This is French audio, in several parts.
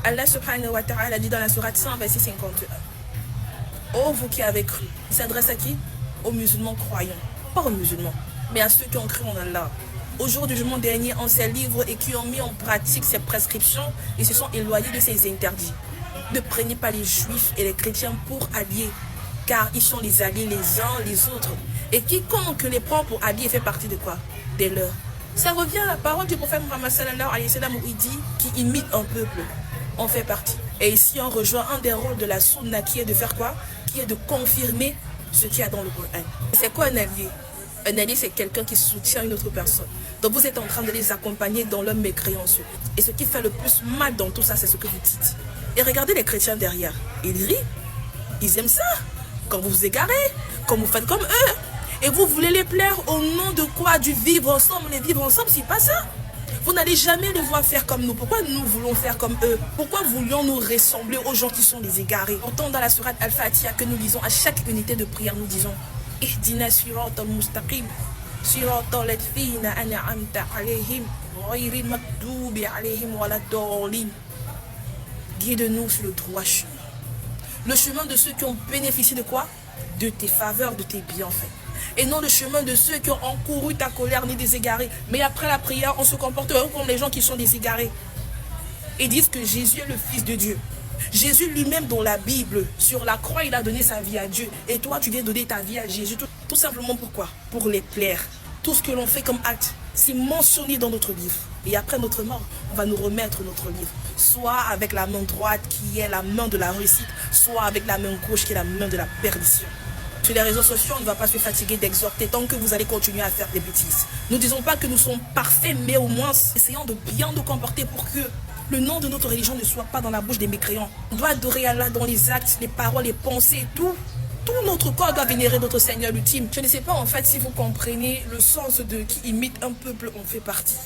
Allah subhanahu wa ta'ala dit dans la sourate 100, verset 51. Oh, vous qui avez cru. Il s'adresse à qui? Aux musulmans croyants. Pas aux musulmans, mais à ceux qui ont cru en Allah. Au jour du jugement dernier, en ces livres et qui ont mis en pratique ces prescriptions et se sont éloignés de ces interdits. Ne prenez pas les juifs et les chrétiens pour alliés, car ils sont les alliés les uns les autres. Et quiconque les prend pour alliés fait partie de quoi? Des leurs. Ça revient à la parole du prophète Muhammad sallallahu alayhi wa sallam où il dit qui imite un peuple. On fait partie. Et ici, on rejoint un des rôles de la sunna qui est de faire quoi? Qui est de confirmer ce qu'il y a dans le Coran. C'est quoi un allié? Un allié, c'est quelqu'un qui soutient une autre personne. Donc vous êtes en train de les accompagner dans leur mécréance. Et ce qui fait le plus mal dans tout ça, c'est ce que vous dites. Et regardez les chrétiens derrière. Ils rient. Ils aiment ça. Quand vous vous égarez, quand vous faites comme eux. Et vous voulez les plaire au nom de quoi? Du vivre ensemble. Les vivre ensemble, c'est pas ça. Vous n'allez jamais les voir faire comme nous. Pourquoi nous voulons faire comme eux? Pourquoi voulions-nous ressembler aux gens qui sont les égarés? Pourtant, dans la sourate Al-Fatiha que nous lisons à chaque unité de prière, nous disons Ihdina siratal mustaqim, siratal ladhina an'amta alayhim, ghayril maghdubi alayhim waladdallin. Guide-nous sur le droit chemin. Le chemin de ceux qui ont bénéficié de quoi? De tes faveurs, de tes bienfaits. Et non le chemin de ceux qui ont encouru ta colère ni des égarés. Mais après la prière, on se comporte comme les gens qui sont des égarés. Ils disent que Jésus est le Fils de Dieu. Jésus lui-même dans la Bible, sur la croix, il a donné sa vie à Dieu. Et toi, tu viens donner ta vie à Jésus. Tout simplement pourquoi? Pour les plaire. Tout ce que l'on fait comme acte, c'est mentionné dans notre livre. Et après notre mort, on va nous remettre notre livre. Soit avec la main droite qui est la main de la réussite, soit avec la main gauche qui est la main de la perdition. Sur les réseaux sociaux, on ne va pas se fatiguer d'exhorter tant que vous allez continuer à faire des bêtises. Nous ne disons pas que nous sommes parfaits, mais au moins essayons de bien nous comporter pour que le nom de notre religion ne soit pas dans la bouche des mécréants. On doit adorer Allah dans les actes, les paroles, les pensées, tout. Tout notre corps doit vénérer notre Seigneur ultime. Je ne sais pas en fait si vous comprenez le sens de qui imite un peuple, on fait partie.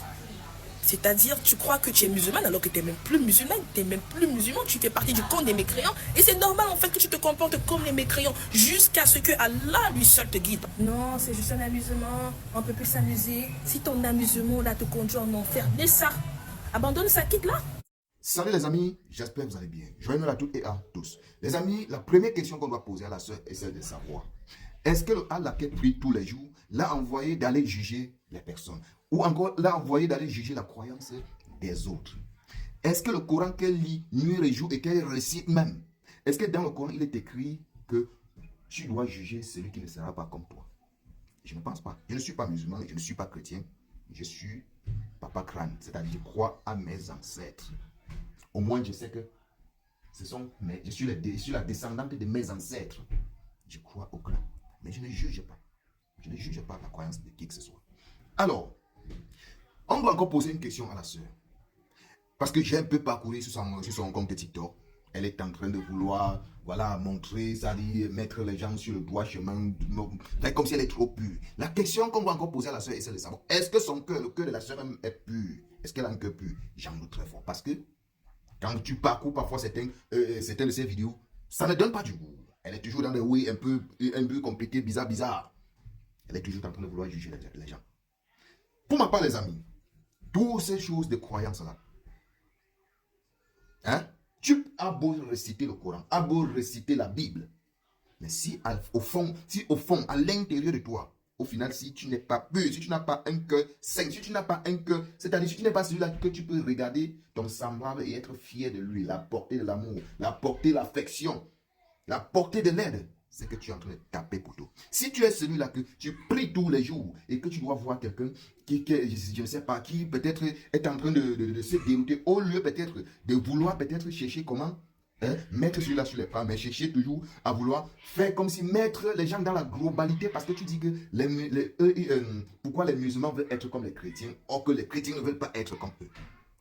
C'est-à-dire, tu crois que tu es musulman alors que tu n'es même plus musulman, tu n'es même plus musulman, tu fais partie du camp des mécréants. Et c'est normal en fait que tu te comportes comme les mécréants jusqu'à ce que Allah lui seul te guide. Non, c'est juste un amusement, on peut plus s'amuser. Si ton amusement là te conduit en enfer, laisse ça. Abandonne ça, quitte là. Salut les amis, j'espère que vous allez bien. Joyeux-Noël à toutes et à tous. Les amis, la première question qu'on doit poser à la sœur est celle de savoir. Est-ce que Allah qui prie tous les jours l'a envoyé d'aller juger les personnes? Ou encore l'a envoyé d'aller juger la croyance des autres? Est-ce que le Coran qu'elle lit nuit et jour et qu'elle récite même, est-ce que dans le Coran il est écrit que tu dois juger celui qui ne sera pas comme toi? Je ne pense pas. Je ne suis pas musulman, je ne suis pas chrétien. Je suis Papa Crâne, c'est-à-dire je crois à mes ancêtres. Au moins je sais que je suis la descendante de mes ancêtres. Je crois au crâne. Mais je ne juge pas. Je ne juge pas la croyance de qui que ce soit. Alors, on doit encore poser une question à la sœur. Parce que j'ai un peu parcouru sur son compte TikTok. Elle est en train de vouloir, voilà, montrer, c'est-à-dire mettre les gens sur le droit chemin, comme si elle est trop pure. La question qu'on doit encore poser à la sœur est celle de savoir, est-ce que son cœur, le cœur de la sœur est pur? Est-ce qu'elle a un cœur pur? J'en doute très fort. Parce que quand tu parcours parfois certaines de ces vidéos, ça ne donne pas du goût. Elle est toujours dans des oui un peu compliqués, bizarre. Elle est toujours en train de vouloir juger les gens. Pour ma part, les amis, toutes ces choses de croyance-là, hein, tu as beau réciter le Coran, as beau réciter la Bible, mais si au fond, à l'intérieur de toi, au final, si tu n'es pas pur, si tu n'as pas un cœur saint, si tu n'as pas un cœur, c'est-à-dire si tu n'es pas celui-là que tu peux regarder ton semblable et être fier de lui, la portée de l'amour, la portée de l'affection, la portée de l'aide, c'est que tu es en train de taper pour tout. Si tu es celui-là que tu pries tous les jours et que tu dois voir quelqu'un qui je ne sais pas, qui peut-être est en train de se dérouter, au lieu peut-être de vouloir peut-être chercher comment mettre celui-là sur les pas, mais chercher toujours à vouloir faire comme si mettre les gens dans la globalité, parce que tu dis que pourquoi les musulmans veulent être comme les chrétiens, or que les chrétiens ne veulent pas être comme eux.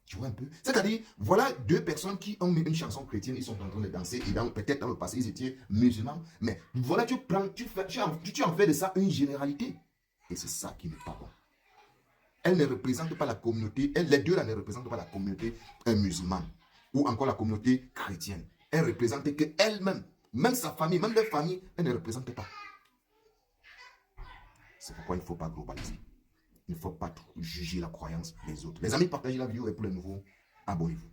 Tu vois un peu? C'est-à-dire, voilà deux personnes qui ont mis une chanson chrétienne, ils sont en train de danser, et peut-être dans le passé, ils étaient musulmans. Mais voilà, tu en fais de ça une généralité. Et c'est ça qui n'est pas bon. Elle ne représente pas la communauté, les deux là ne représentent pas la communauté musulmane, ou encore la communauté chrétienne. Elle représente qu'elle-même, même sa famille, même leur famille, elle ne représente pas. C'est pourquoi il ne faut pas globaliser. Il ne faut pas trop juger la croyance des autres. Les amis, partagez la vidéo et pour les nouveaux, abonnez-vous.